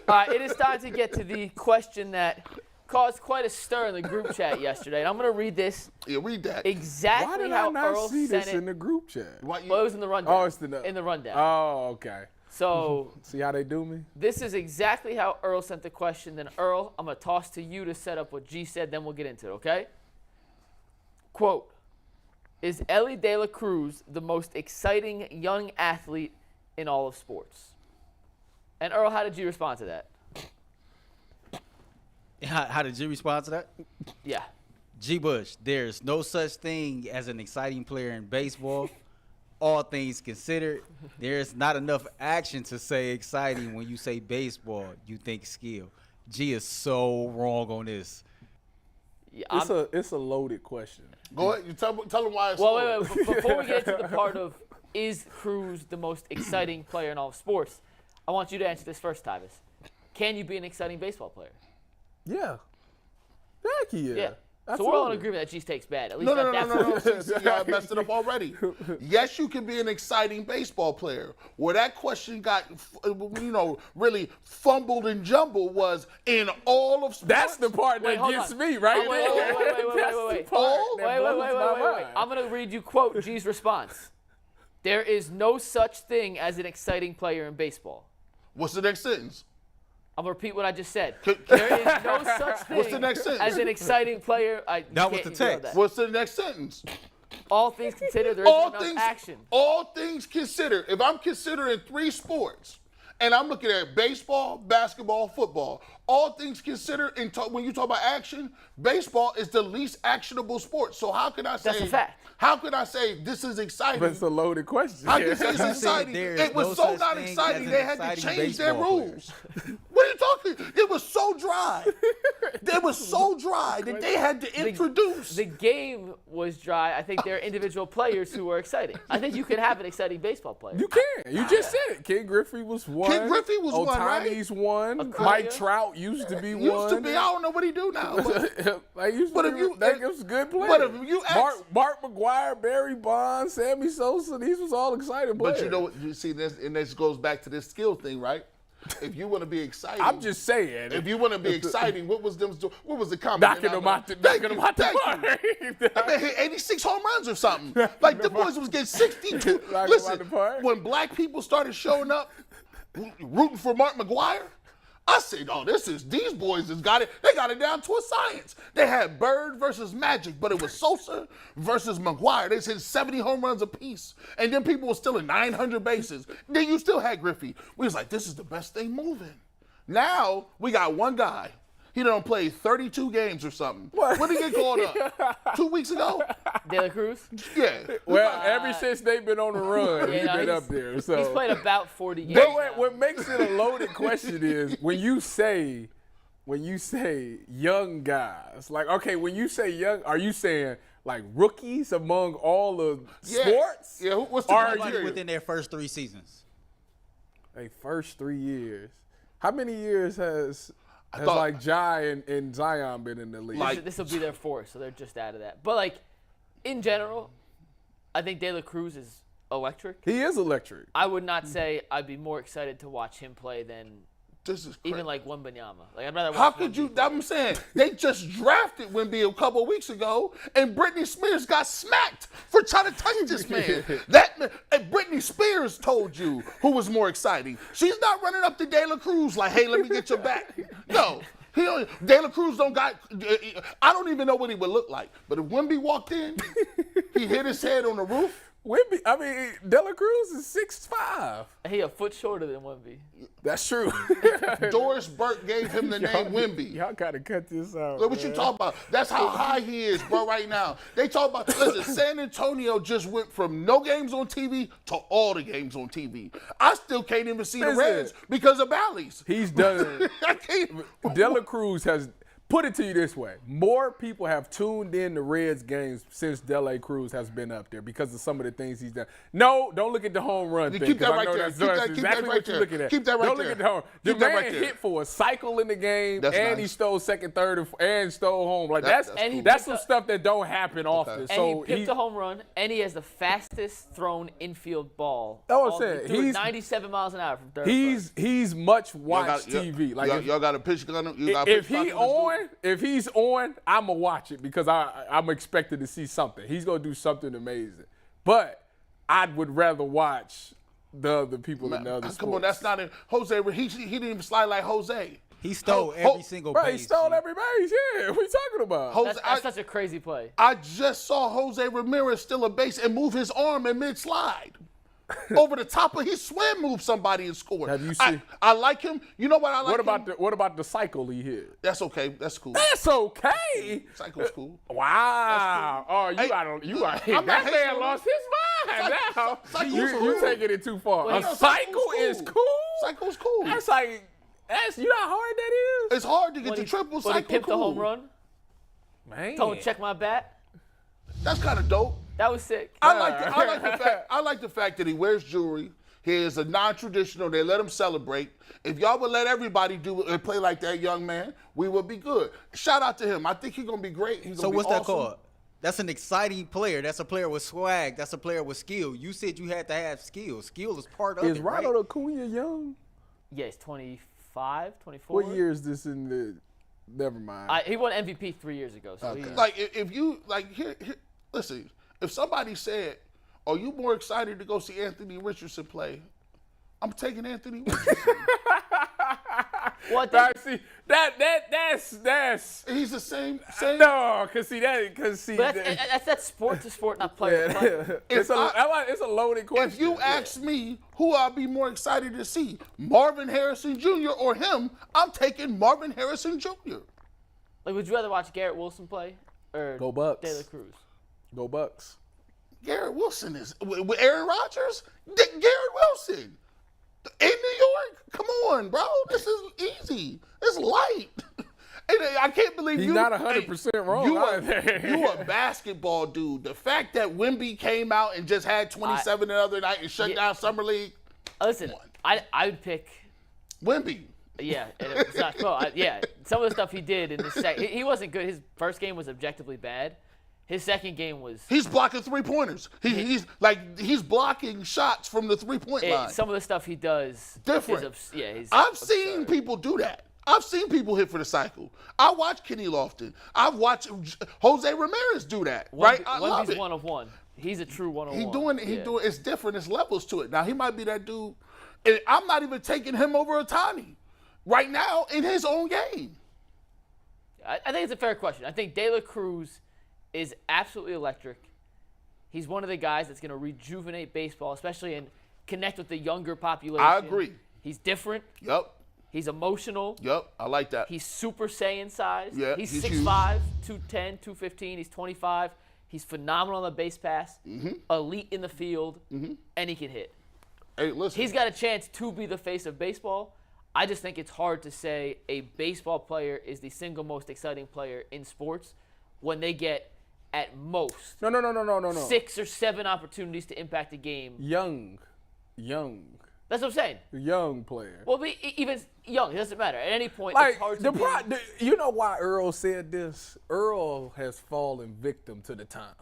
All right, it is time to get to the question that caused quite a stir in the group chat yesterday. And I'm going to read this. Yeah, read that. Exactly Why did how I not Earl see sent this it. in the group chat? Well, it was in the rundown. Oh, it's in the rundown. Oh, okay. So See how they do me? this is exactly how Earl sent the question. Then, Earl, I'm going to toss to you to set up what G said. Then we'll get into it, okay? Quote, is Elly De La Cruz the most exciting young athlete in all of sports? And, Earl, how did you respond to that? How did you respond to that? Yeah. G. Bush, there's no such thing as an exciting player in baseball. All things considered, there's not enough action to say exciting when you say baseball. You think skill. G is so wrong on this. Yeah, It's a loaded question. Go ahead. You tell them why it's well, wait. Before we get into the part of is Cruz the most exciting player in all of sports, I want you to answer this first, Tyvis. Can you be an exciting baseball player? Yeah. Heck yeah. Yeah. So Absolutely. we're all in agreement that G's takes bad. At least No. at that point. See, y'all messed it up already. Yes, you can be an exciting baseball player. Where that question got, really fumbled and jumbled was in all of sports. That's the part Wait, that hold gets on. me, right? Wait. Wait. I'm going to read you quote G's response. There is no such thing as an exciting player in baseball. What's the next sentence? I'm going to repeat what I just said. There is no such thing What's the next sentence? as an exciting player. That was the text. What's the next sentence? All things considered, there is enough action. All things considered. If I'm considering 3 sports, and I'm looking at baseball, basketball, football, all things considered, when you talk about action, baseball is the least actionable sport. So how can I say? That's a fact. How can I say this is exciting? But it's a loaded question. I can say it's exciting. There's It was no so such not thing exciting, as an they had to exciting change their baseball rules. What are you talking? It was so dry. It was so dry that they had to introduce. The game was dry. I think there are individual players who were exciting. I think you can have an exciting baseball player. You can. You just said it. Ken Griffey was one. Ken Griffey was one, right? Otani's one. Acuna. Mike Trout used to be one. Used to be. I don't know what he do now. Like used But to if be, you- that was good players. but if you ask- Mark McGuire, Barry Bonds, Sammy Sosa, these was all exciting players. But you know what? You see this, and this goes back to this skill thing, right? If you want to be exciting, I'm just saying. If you want to be exciting, what was the comment? knocking them out the park. I mean, hit 86 home runs or something. Like the boys was getting 62. Knocking them out Listen, the park. when black people started showing up, rooting for Mark McGuire, I said, "Oh, these boys has got it. They got it down to a science." They had Bird versus Magic, but it was Sosa versus McGuire. They hit 70 home runs apiece, and then people were still at 900 bases. Then you still had Griffey. We was like, "This is the best thing moving." Now we got one guy. He done played 32 games or something. What? When did he get called up? 2 weeks ago? De La Cruz? Yeah. Well, ever since they've been on the run, he's been up there. So He's played about 40 games. But what makes it a loaded question is when you say young guys, like, okay, when you say young, are you saying like rookies among all the sports? Yeah. What's the Are criteria? Within their first 3 seasons. Like first 3 years. How many years has thought- like Jai and Zion been in the league? This will be their 4th, so they're just out of that. But, like, in general, I think De La Cruz is electric. He is electric. I would not say I'd be more excited to watch him play than This is crazy. even, like, Wembanyama. Like, I'd rather watch How could you? Wemby play. I'm saying they just drafted Wemby a couple weeks ago, and Britney Spears got smacked for trying to touch this man. And Britney Spears told you who was more exciting. She's not running up to De La Cruz like, "Hey, let me get your back." No. De La Cruz don't got. I don't even know what he would look like. But if Wemby walked in, he hit his head on the roof. Wemby, I mean, De La Cruz is 6'5". He a foot shorter than Wemby. That's true. Doris Burke gave him the name Wemby. Y'all gotta cut this out. Look what you talking about. That's how high he is, bro, right now. They talk about, listen, San Antonio just went from no games on TV to all the games on TV. I still can't even see the Listen. Reds because of Bally's. He's done. I can't. De La Cruz has put it to you this way. More people have tuned in to Reds games since De La Cruz has been up there because of some of the things he's done. No, don't look at the home run thing. Keep that right there. That's exactly what you're looking at. Keep that right don't there. Look at the home. The man hit for a cycle in the game, and he stole second, third, and stole home. Like that's some stuff that don't happen often. And So he picked a home run, and he has the fastest thrown infield ball. That's what I'm saying. He's 97 miles an hour from third. He's much watched TV. Like y'all got a pitch gun. If he's on, I'ma watch it because I'm expected to see something. He's gonna do something amazing. But I would rather watch the other people in the other sports. Come on, that's not it. Jose, he didn't even slide like Jose. He stole every single base. He stole every base. Yeah, what are you talking about? Jose, That's such a crazy play. I just saw Jose Ramirez steal a base and move his arm in mid-slide. Over the top of his swim move somebody and scored. Have you seen? I like him. You know what I like? What about the cycle he hit? That's okay. That's cool. That's okay. Cycle's cool. Wow. Oh, that man lost his mind now. You taking it too far. A cycle is cool. Cycle's cool. You know how hard that is? It's hard to get the triple cycle. When he pipped cool. the home run. Man. Told him to check my bat. That's kind of dope. That was sick. I like the fact that he wears jewelry. He is a non-traditional. They let him celebrate. If y'all would let everybody do and play like that young man, we would be good. Shout out to him. I think he's gonna be great. So what's that called? That's an exciting player. That's a player with swag. That's a player with skill. You said you had to have skill. Skill is part of it. Is Ronald Acuna young? Yeah, he's 25, 24. What year is this in the? Never mind. He won MVP 3 years ago. So like if you like here, listen. If somebody said, "Are you more excited to go see Anthony Richardson play?" I'm taking Anthony Richardson. What? See, that's. He's the same. No, that's sport to sport, not player to player. It's a loaded question. If you ask me who I'd be more excited to see, Marvin Harrison Jr. or him, I'm taking Marvin Harrison Jr. Like, would you rather watch Garrett Wilson play or Go Bucks? De La Cruz? Go Bucks. Garrett Wilson is with Aaron Rodgers. Garrett Wilson in New York. Come on, bro. This is easy. It's light. And I can't believe he's you. Not 100% wrong. You a basketball dude. The fact that Wemby came out and just had 27 the other night and shut down Summer League. Listen, I would pick Wemby. Yeah, it's not close. Some of the stuff he did in the second, he wasn't good. His first game was objectively bad. His second game was. He's blocking 3-pointers. He's blocking shots from the 3-point line. Some of the stuff he does. Different. He's I've seen people do that. I've seen people hit for the cycle. I watch Kenny Lofton. I've watched Jose Ramirez do that. Right? I love it. One of one. He's a true 1-on-1. He doing. It's different. It's levels to it. Now he might be that dude. And I'm not even taking him over Ohtani right now in his own game. I think it's a fair question. I think De La Cruz is absolutely electric. He's one of the guys that's going to rejuvenate baseball, especially and connect with the younger population. I agree. He's different. Yep. He's emotional. Yep. I like that. He's Super Saiyan size. Yeah, he's he's 6'5", 210, 215. He's 25. He's phenomenal on the base pass. Mm-hmm. Elite in the field. Mm-hmm. And he can hit. Hey, listen. He's got a chance to be the face of baseball. I just think it's hard to say a baseball player is the single most exciting player in sports when they get at most No. 6 or 7 opportunities to impact a game. Young. That's what I'm saying. Young player. Well, even young, it doesn't matter. At any point, Like, it's hard to you know why Earl said this? Earl has fallen victim to the times.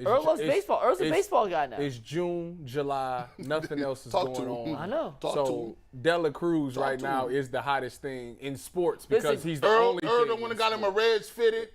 Earl loves baseball. Earl's a baseball guy now. It's June, July. Nothing else is going on. I know. So De La Cruz right now is the hottest thing in sports because he's the only thing. Earl the one that got him a Reds fitted.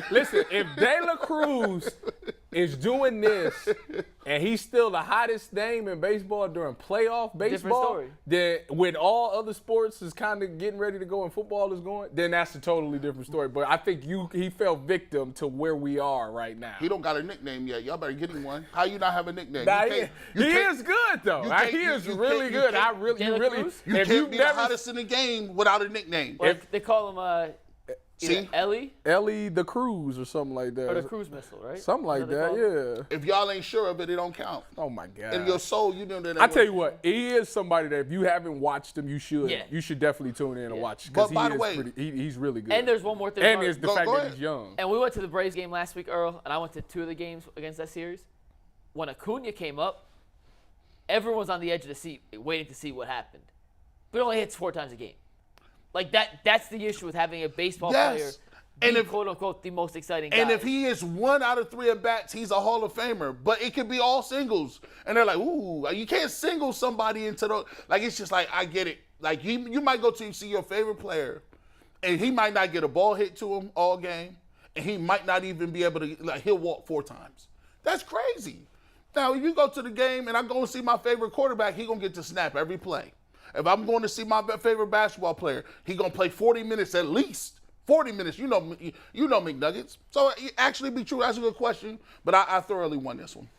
Listen, if De La Cruz is doing this and he's still the hottest name in baseball during playoff baseball, then when all other sports is kind of getting ready to go and football is going, then that's a totally different story. But I think he fell victim to where we are right now. He don't got a nickname yet. Y'all better get him one. How you not have a nickname? Nah, he is good though. He is really good. You can't be the hottest in the game without a nickname. Well, they call him Either Elly Elly De La Cruz or something like that. or the cruise missile, right? Something like that, yeah. If y'all ain't sure of it, it don't count. Oh my God. In your soul, you know that. I tell you what, he is somebody that if you haven't watched him, you should. Yeah. You should definitely tune in and watch. But by he the way, he's really good. And there's one more thing. And Mark. there's the Go fact that ahead. he's young. And we went to the Braves game last week, Earl, and I went to 2 of the games against that series. When Acuna came up, everyone was on the edge of the seat waiting to see what happened. But he only hits 4 times a game. Like that's the issue with having a baseball player And be, if, quote unquote, the most exciting guy. and if he is 1 out of 3 at bats, he's a Hall of Famer. But it could be all singles, and they're like, "Ooh, you can't single somebody into the like." It's just like I get it. Like you might go to see your favorite player, and he might not get a ball hit to him all game, and he might not even be able to. Like he'll walk 4 times. That's crazy. Now if you go to the game and I go and see my favorite quarterback, he gonna get to snap every play. If I'm going to see my favorite basketball player, he gonna play 40 minutes at least. 40 minutes, you know McNuggets. So it actually be true. That's a good question, but I thoroughly won this one.